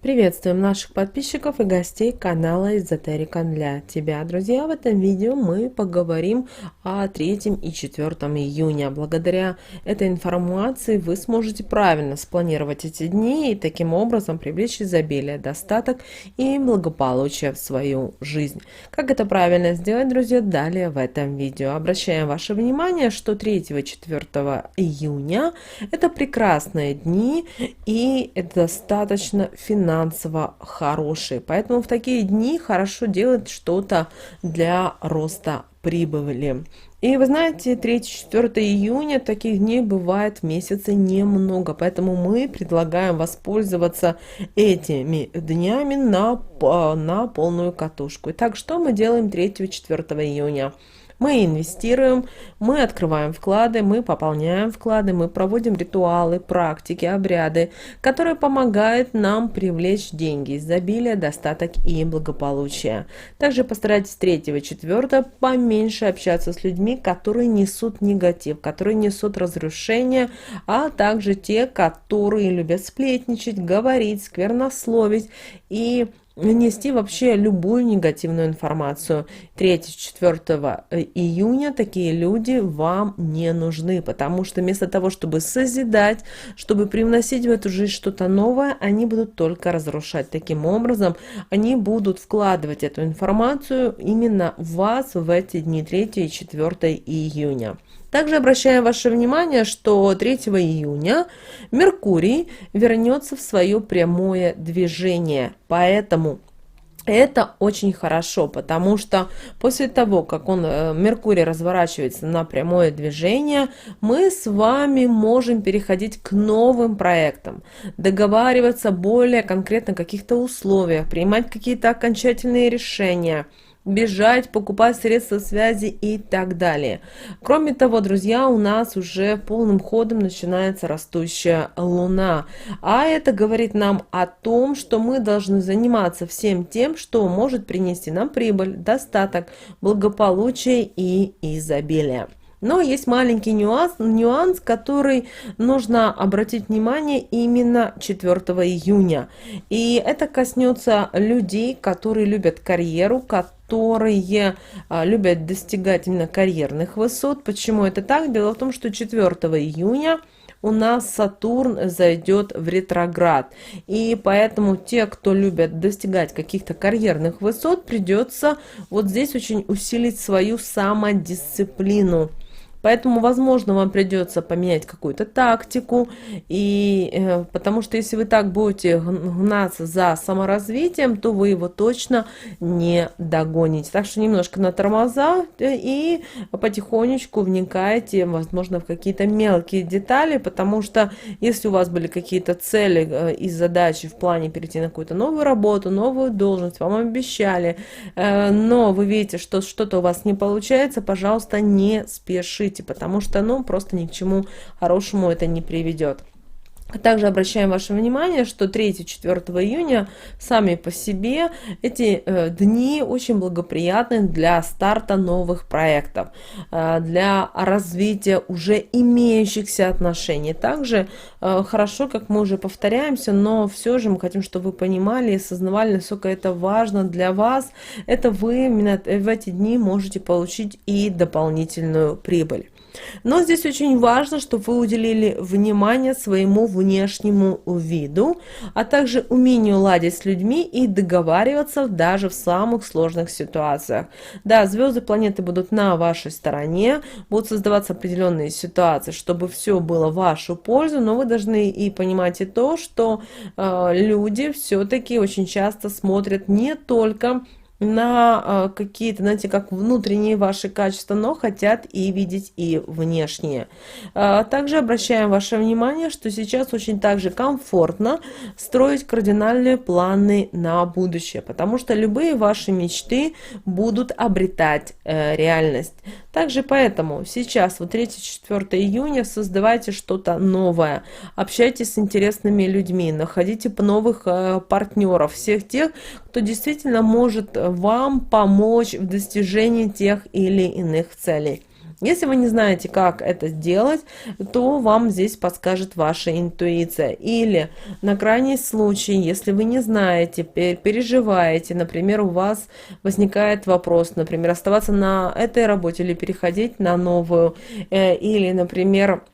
Приветствуем наших подписчиков и гостей канала Эзотерика для тебя. Друзья, в этом видео мы поговорим о 3 и 4 июня. Благодаря этой информации вы сможете правильно спланировать эти дни и таким образом привлечь изобилие, достаток и благополучие в свою жизнь. Как это правильно сделать, друзья, далее в этом видео. Обращаем ваше внимание, что 3 и 4 июня это прекрасные дни и это достаточно финансово хорошие. Поэтому в такие дни хорошо делать что-то для роста прибыли. И вы знаете, 3-4 июня таких дней бывает в месяце немного, поэтому мы предлагаем воспользоваться этими днями на полную катушку. Итак, что мы делаем 3-4 июня? Мы инвестируем, мы открываем вклады, мы пополняем вклады, мы проводим ритуалы, практики, обряды, которые помогают нам привлечь деньги, изобилие, достаток и благополучие. Также постарайтесь 3-4 поменьше общаться с людьми, которые несут негатив, которые несут разрушение, а также те, которые любят сплетничать, говорить, сквернословить и нести вообще любую негативную информацию. 3-4 июня такие люди вам не нужны, потому что вместо того, чтобы созидать, чтобы привносить в эту жизнь что-то новое, они будут только разрушать. Таким образом, они будут вкладывать эту информацию именно в вас в эти дни 3 и 4 июня. Также обращаю ваше внимание, что 3 июня Меркурий вернется в свое прямое движение, поэтому это очень хорошо, потому что после того, как Меркурий разворачивается на прямое движение, мы с вами можем переходить к новым проектам, договариваться более конкретно о каких-то условиях, принимать какие-то окончательные решения, бежать, покупать средства связи и так далее. Кроме того, друзья, у нас уже полным ходом начинается растущая Луна. А это говорит нам о том, что мы должны заниматься всем тем, что может принести нам прибыль, достаток, благополучие и изобилие. Но есть маленький нюанс, который нужно обратить внимание именно 4 июня. И это коснется людей, которые любят карьеру, которые любят достигать именно карьерных высот. Почему это так? Дело в том, что 4 июня у нас Сатурн зайдет в ретроград. И поэтому те, кто любят достигать каких-то карьерных высот, придется вот здесь очень усилить свою самодисциплину. Поэтому, возможно, вам придется поменять какую-то тактику, потому что если вы так будете гнаться за саморазвитием, то вы его точно не догоните. Так что немножко на тормоза и потихонечку вникайте, возможно, в какие-то мелкие детали, потому что если у вас были какие-то цели и задачи в плане перейти на какую-то новую работу, новую должность, вам обещали, но вы видите, что что-то у вас не получается, пожалуйста, не спешите, потому что, просто ни к чему хорошему это не приведет. Также обращаем ваше внимание, что 3-4 июня сами по себе эти дни очень благоприятны для старта новых проектов, для развития уже имеющихся отношений. Также хорошо, как мы уже повторяемся, но все же мы хотим, чтобы вы понимали и осознавали, насколько это важно для вас. Это вы именно в эти дни можете получить и дополнительную прибыль. Но здесь очень важно, чтобы вы уделили внимание своему внешнему виду, а также умению ладить с людьми и договариваться даже в самых сложных ситуациях. Да, звезды, планеты будут на вашей стороне, будут создаваться определенные ситуации, чтобы все было в вашу пользу, но вы должны и понимать и то, что люди все-таки очень часто смотрят не только на какие-то, знаете, как внутренние ваши качества, но хотят и видеть и внешние. Также обращаем ваше внимание, что сейчас очень также комфортно строить кардинальные планы на будущее, потому что любые ваши мечты будут обретать реальность. Также поэтому сейчас, 3-4 июня, создавайте что-то новое, общайтесь с интересными людьми, находите новых партнеров, всех тех, кто действительно может вам помочь в достижении тех или иных целей. Если вы не знаете, как это сделать, то вам здесь подскажет ваша интуиция. Или на крайний случай, если вы не знаете, переживаете, например, у вас возникает вопрос, например, оставаться на этой работе или переходить на новую, или, например,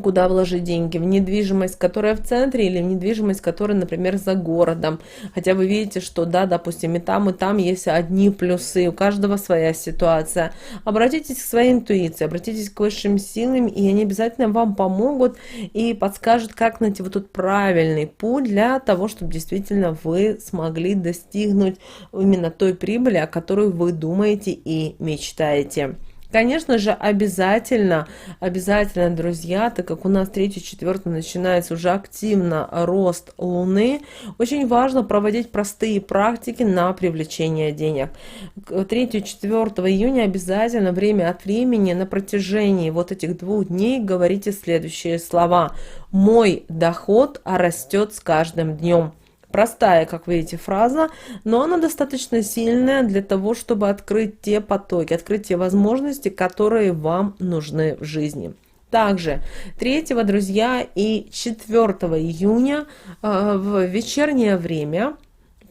куда вложить деньги, в недвижимость, которая в центре, или в недвижимость, которая, например, за городом. Хотя вы видите, что да, допустим, и там есть одни плюсы, у каждого своя ситуация. Обратитесь к своей интуиции, обратитесь к высшим силам, и они обязательно вам помогут и подскажут, как найти вот тот правильный путь для того, чтобы действительно вы смогли достигнуть именно той прибыли, о которой вы думаете и мечтаете. Конечно же, обязательно, друзья, так как у нас 3-4 начинается уже активно рост Луны, очень важно проводить простые практики на привлечение денег. 3-4 июня обязательно время от времени на протяжении вот этих 2 дней говорите следующие слова. «Мой доход растет с каждым днем». Простая, как видите, фраза, но она достаточно сильная для того, чтобы открыть те потоки, открыть те возможности, которые вам нужны в жизни. Также 3, друзья, и 4 июня в вечернее время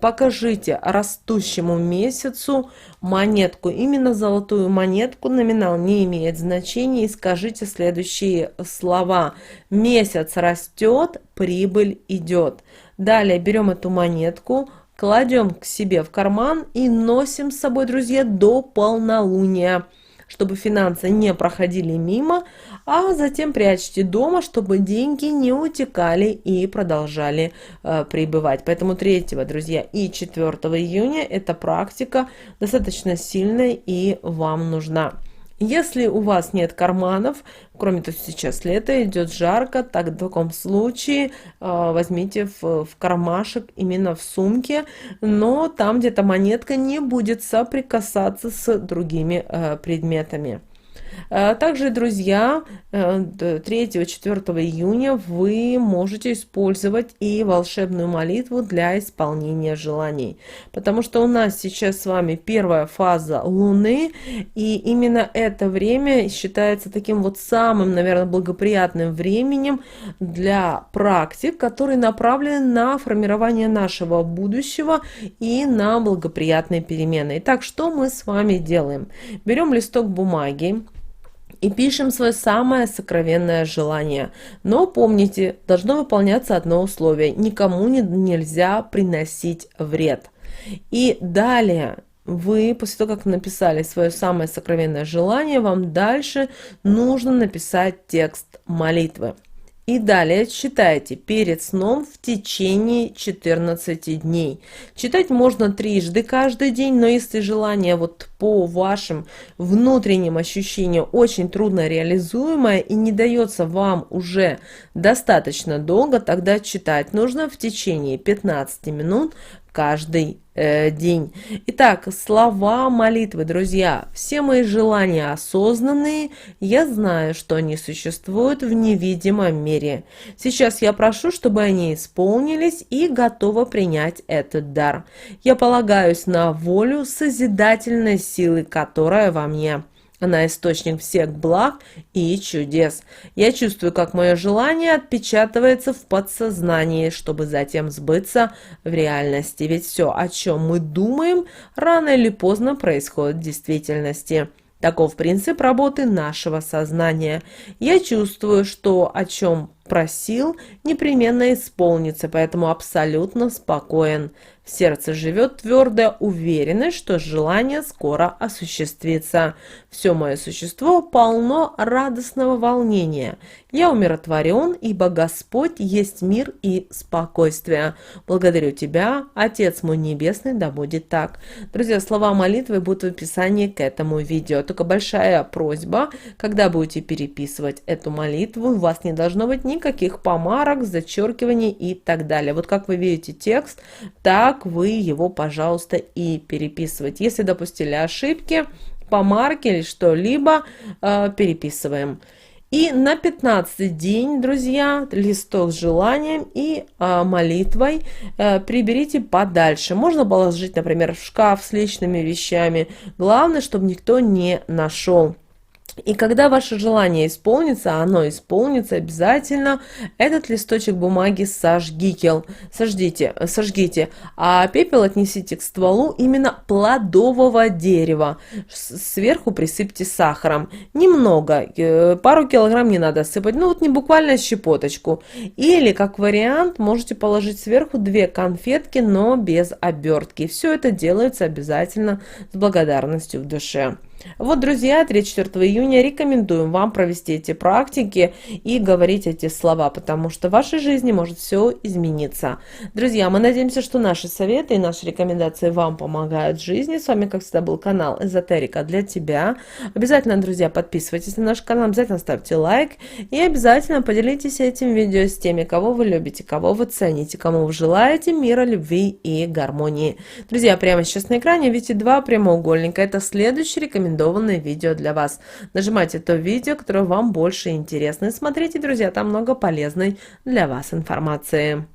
покажите растущему месяцу монетку, именно золотую монетку, номинал не имеет значения, и скажите следующие слова. Месяц растет, прибыль идет. Далее берем эту монетку, кладем к себе в карман и носим с собой, друзья, до полнолуния, чтобы финансы не проходили мимо, а затем прячьте дома, чтобы деньги не утекали и продолжали прибывать. Поэтому 3, друзья, и 4 июня эта практика достаточно сильная и вам нужна. Если у вас нет карманов, кроме того, сейчас лето, идет жарко, так в таком случае возьмите в кармашек, именно в сумке, но там где-то монетка не будет соприкасаться с другими предметами. Также, друзья, 3-4 июня вы можете использовать и волшебную молитву для исполнения желаний, потому что у нас сейчас с вами первая фаза Луны, и именно это время считается таким вот самым, наверное, благоприятным временем для практик, которые направлены на формирование нашего будущего и на благоприятные перемены. Итак, что мы с вами делаем? Берем листок бумаги и пишем свое самое сокровенное желание. Но помните, должно выполняться одно условие. Никому нельзя приносить вред. И далее вы, после того, как написали свое самое сокровенное желание, вам дальше нужно написать текст молитвы. И далее читайте перед сном в течение 14 дней. Читать можно трижды каждый день, но если желание вот по вашим внутренним ощущениям очень трудно реализуемое и не дается вам уже достаточно долго, тогда читать нужно в течение 15 минут каждый день. Итак, слова молитвы, друзья. Все мои желания осознанные. Я знаю, что они существуют в невидимом мире. Сейчас я прошу, чтобы они исполнились, и готова принять этот дар. Я полагаюсь на волю созидательной силы, которая во мне. Она источник всех благ и чудес. Я чувствую, как мое желание отпечатывается в подсознании, чтобы затем сбыться в реальности. Ведь все, о чем мы думаем, рано или поздно происходит в действительности. Таков принцип работы нашего сознания. Я чувствую, что о чем просил, непременно исполнится, поэтому абсолютно спокоен. В сердце живет твердая уверенность, что желание скоро осуществится. Все мое существо полно радостного волнения. Я умиротворен, ибо Господь есть мир и спокойствие. Благодарю Тебя, Отец мой Небесный, да будет так. Друзья, слова молитвы будут в описании к этому видео. Только большая просьба, когда будете переписывать эту молитву, у вас не должно быть никаких помарок, зачеркиваний и так далее. Вот как вы видите текст, так вы его, пожалуйста, и переписывайте. Если допустили ошибки, помарки или что-либо, переписываем. И на 15-й день, друзья, листок с желанием и молитвой приберите подальше. Можно положить, например, в шкаф с личными вещами. Главное, чтобы никто не нашел. И когда ваше желание исполнится, а оно исполнится обязательно, этот листочек бумаги сожгите, а пепел отнесите к стволу именно плодового дерева. Сверху присыпьте сахаром. Немного, пару килограмм не надо сыпать, ну вот не буквально щепоточку. Или, как вариант, можете положить сверху 2 конфетки, но без обертки. Все это делается обязательно с благодарностью в душе. Вот, друзья, 3-4 июня рекомендуем вам провести эти практики и говорить эти слова, потому что в вашей жизни может все измениться. Друзья, мы надеемся, что наши советы и наши рекомендации вам помогают в жизни. С вами, как всегда, был канал Эзотерика для тебя. Обязательно, друзья, подписывайтесь на наш канал, обязательно ставьте лайк и обязательно поделитесь этим видео с теми, кого вы любите, кого вы цените, кому вы желаете мира, любви и гармонии. Друзья, прямо сейчас на экране видите 2 прямоугольника. Это следующий рекомендованное видео для вас. Нажимайте то видео, которое вам больше интересно. И смотрите, друзья, там много полезной для вас информации.